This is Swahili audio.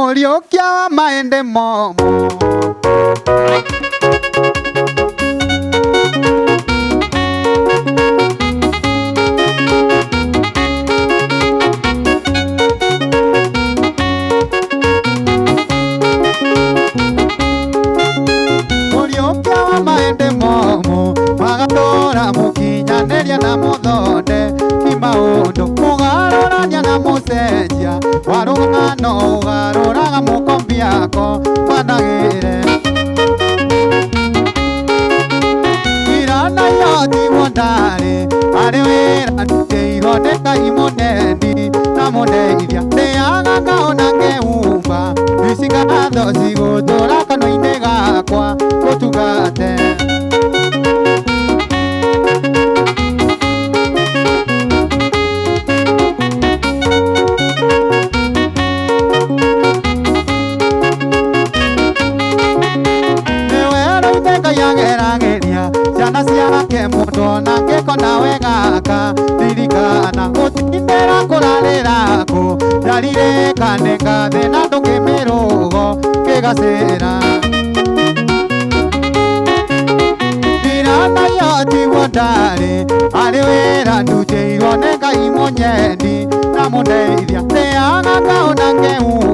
Mũriũkia wa maende momo. Mũriũkia wa maende momo, magatora mũkinyanĩria na mũthonde ni maũndũ mũgarũrania na mũcenjia wa rũgano ũgarũraga mũkombiako managĩre irana yotigwo ndarĩ arĩ wĩra ndutĩirwo nĩ Ngai mũneni na mũndeithia ndĩaga ngaona ngĩhumba ici ngatho cigũtũra kanua-inĩ gakwa gũtugate. Ciana ciake mũndũ ona ngĩkona wegaka ririkana gũtindĩra kũrarĩra kũ ndaririkane ngathĩ na ndũkĩmĩrũgo kĩgacĩra irana yotigwo ndarĩ arĩ wĩra ndutĩirwo nĩ Ngai mũnyeni na mũndeithia ndĩaga ngaona ngĩhumba